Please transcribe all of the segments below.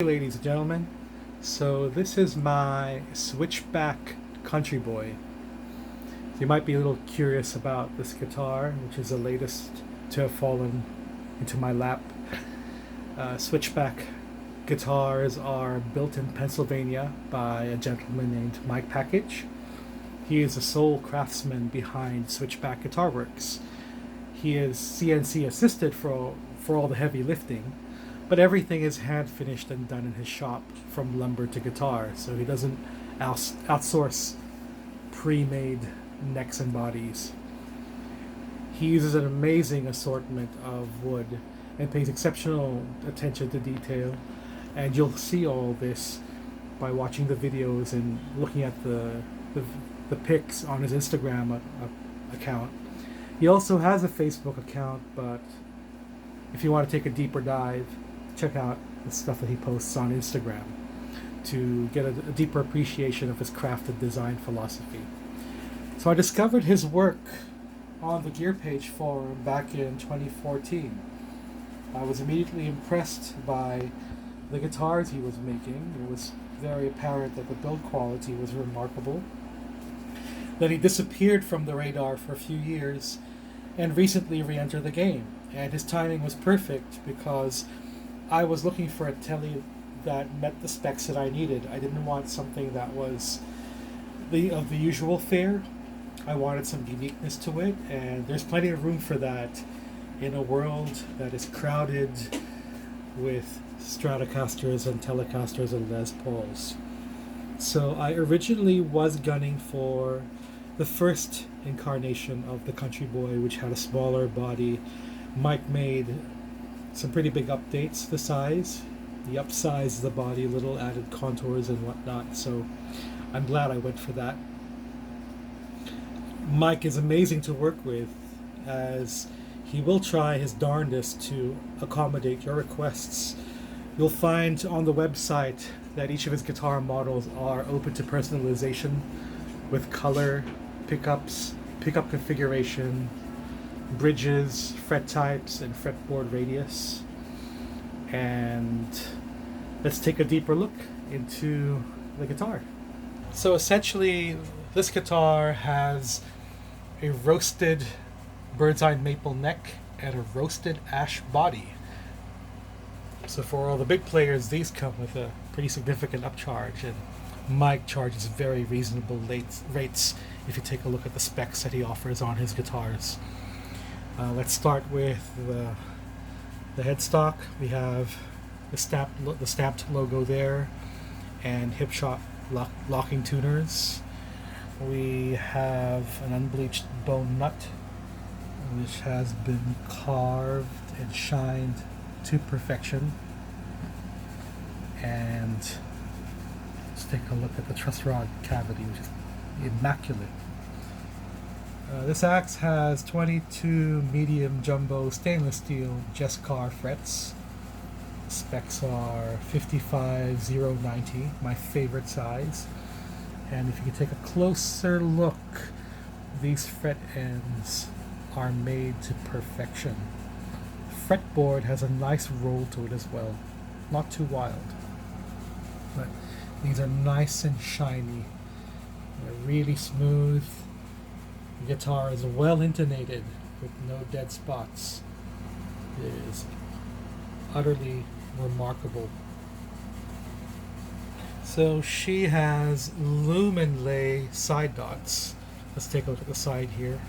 Hey ladies and gentlemen, so this is my Switchback Country Boy. So you might be a little curious about this guitar, which is the latest to have fallen into my lap. Switchback guitars are built in Pennsylvania by a gentleman named Mike Package. He is the sole craftsman behind Switchback Guitarworks. He is CNC assisted for all the heavy lifting, but everything is hand finished and done in his shop, from lumber to guitar, so he doesn't outsource pre-made necks and bodies. He uses an amazing assortment of wood and pays exceptional attention to detail, and you'll see all this by watching the videos and looking at the pics on his Instagram account. He also has a Facebook account, but if you want to take a deeper dive, check out the stuff that he posts on Instagram to get a deeper appreciation of his crafted design philosophy. So I discovered his work on the Gear Page forum back in 2014. I was immediately impressed by the guitars he was making. It was very apparent that the build quality was remarkable. Then he disappeared from the radar for a few years and recently re-entered the game. And his timing was perfect because I was looking for a telly that met the specs that I needed. I didn't want something that was of the usual fare. I wanted some uniqueness to it, and there's plenty of room for that in a world that is crowded with Stratocasters and Telecasters and Les Pauls. So I originally was gunning for the first incarnation of the Country Boy, which had a smaller body. Mike made some pretty big updates to the size. He upsized the body a little, added contours and whatnot, so I'm glad I went for that. Mike is amazing to work with, as he will try his darndest to accommodate your requests. You'll find on the website that each of his guitar models are open to personalization with color, pickups, pickup configuration, bridges, fret types, and fretboard radius. And let's take a deeper look into the guitar. So essentially, this guitar has a roasted bird's eye maple neck and a roasted ash body. So for all the big players, these come with a pretty significant upcharge, and Mike charges very reasonable rates if you take a look at the specs that he offers on his guitars. Let's start with the headstock. We have the stamped logo there, and hip shot locking tuners. We have an unbleached bone nut, which has been carved and shined to perfection. And let's take a look at the truss rod cavity, which is immaculate. This axe has 22 medium jumbo stainless steel Jescar frets. The specs are 55090, my favorite size. And if you can take a closer look, these fret ends are made to perfection. The fretboard has a nice roll to it as well. Not too wild, but these are nice and shiny. They're really smooth. The guitar is well intonated with no dead spots. It is utterly remarkable. So she has lumen lay side dots. Let's take a look at the side here.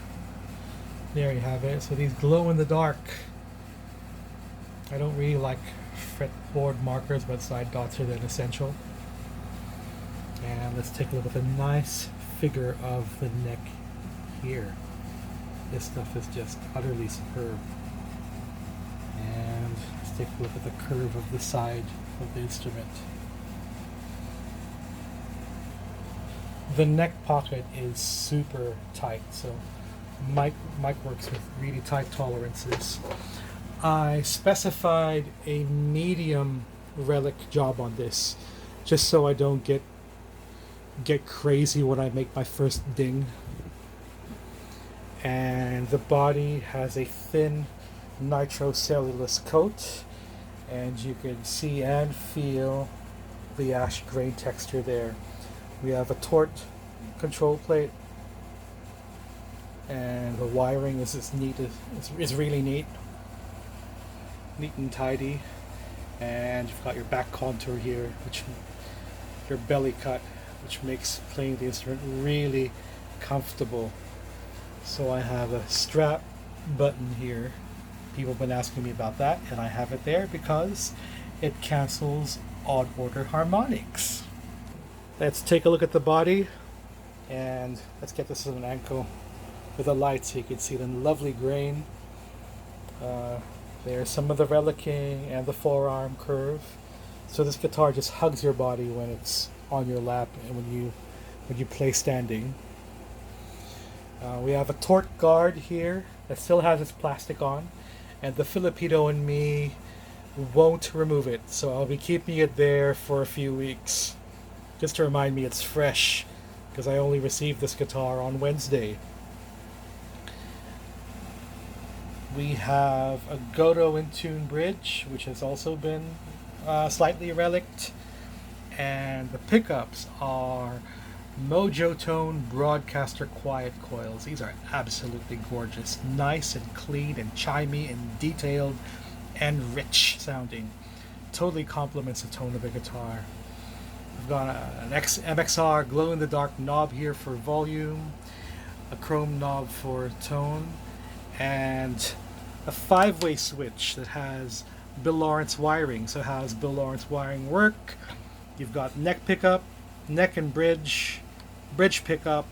There you have it. So these glow in the dark. I don't really like fretboard markers, but side dots are then essential. And let's take a look at the nice figure of the neck here. This stuff is just utterly superb. And let's take a look at the curve of the side of the instrument. The neck pocket is super tight, so Mike works with really tight tolerances. I specified a medium relic job on this, just so I don't get crazy when I make my first ding. And the body has a thin nitrocellulose coat, and you can see and feel the ash gray texture there. We have a tort control plate, and the wiring is as neat is really neat and tidy. And you've got your back contour here, which your belly cut, which makes playing the instrument really comfortable. So I have a strap button here. People have been asking me about that, and I have it there because it cancels odd order harmonics. Let's take a look at the body, and let's get this at an angle with a light so you can see the lovely grain. There's some of the relicking and the forearm curve. So this guitar just hugs your body when it's on your lap and when you play standing. We have a torque guard here that still has its plastic on, and the Filipino in me won't remove it, so I'll be keeping it there for a few weeks just to remind me it's fresh, because I only received this guitar on Wednesday. We have a Goto in tune bridge, which has also been slightly relicked, and the pickups are Mojo Tone Broadcaster Quiet Coils. These are absolutely gorgeous, nice and clean and chimey and detailed and rich sounding. Totally complements the tone of the guitar. We've got an MXR glow-in-the-dark knob here for volume, a chrome knob for tone, and a 5-way switch that has Bill Lawrence wiring. So how does Bill Lawrence wiring work? You've got neck pickup, neck and bridge, bridge pickup,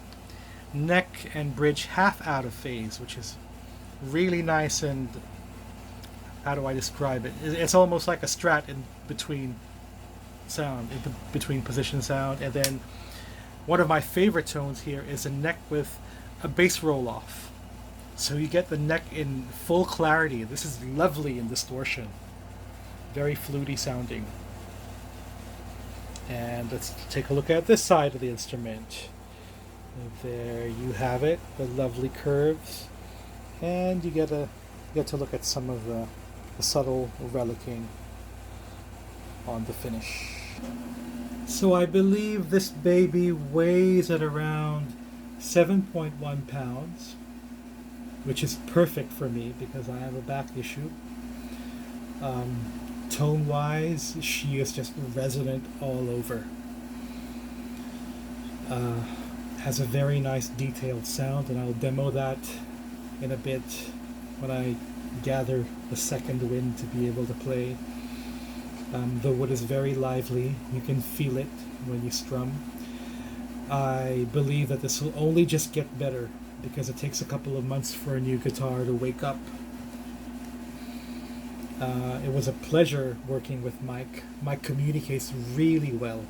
neck and bridge half out of phase, which is really nice. And how do I describe it? It's almost like a strat in between sound, in between position sound. And then one of my favorite tones here is a neck with a bass roll off. So you get the neck in full clarity. This is lovely in distortion. Very fluty sounding. And let's take a look at this side of the instrument. There you have it, the lovely curves. And you get to look at some of the subtle relicking on the finish. So I believe this baby weighs at around 7.1 pounds, which is perfect for me because I have a back issue. Tone-wise, she is just resonant all over. Has a very nice detailed sound, and I'll demo that in a bit when I gather the second wind to be able to play. The wood is very lively. You can feel it when you strum. I believe that this will only just get better because it takes a couple of months for a new guitar to wake up. It was a pleasure working with Mike. Mike communicates really well.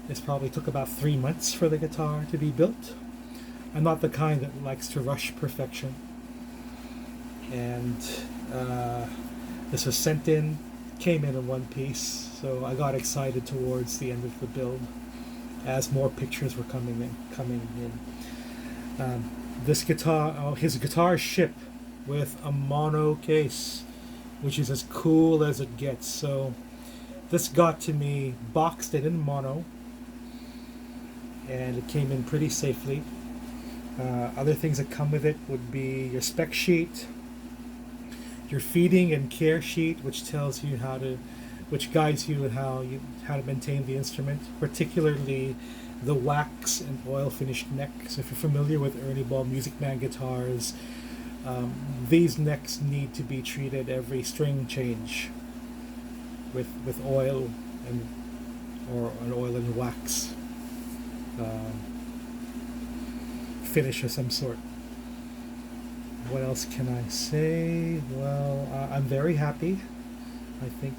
This probably took about 3 months for the guitar to be built. I'm not the kind that likes to rush perfection. And this was sent in, came in one piece, so I got excited towards the end of the build as more pictures were coming in. This guitar, his guitars ship with a mono case, which is as cool as it gets. So this got to me boxed in mono, and it came in pretty safely. Other things that come with it would be your spec sheet, your feeding and care sheet, which tells you which guides you in how to maintain the instrument, particularly the wax and oil finished neck. So if you're familiar with Ernie Ball Music Man guitars, these necks need to be treated every string change with oil or an oil and wax finish of some sort. What else can I say? Well, I'm very happy. I think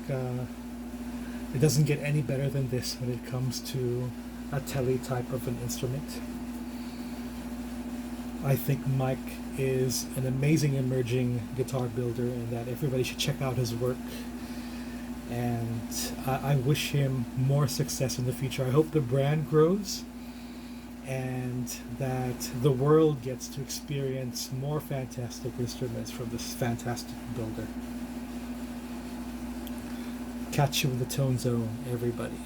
it doesn't get any better than this when it comes to a telly type of an instrument. I think Mike is an amazing emerging guitar builder, and that everybody should check out his work. And I wish him more success in the future. I hope the brand grows and that the world gets to experience more fantastic instruments from this fantastic builder. catch you with the tone zone, everybody.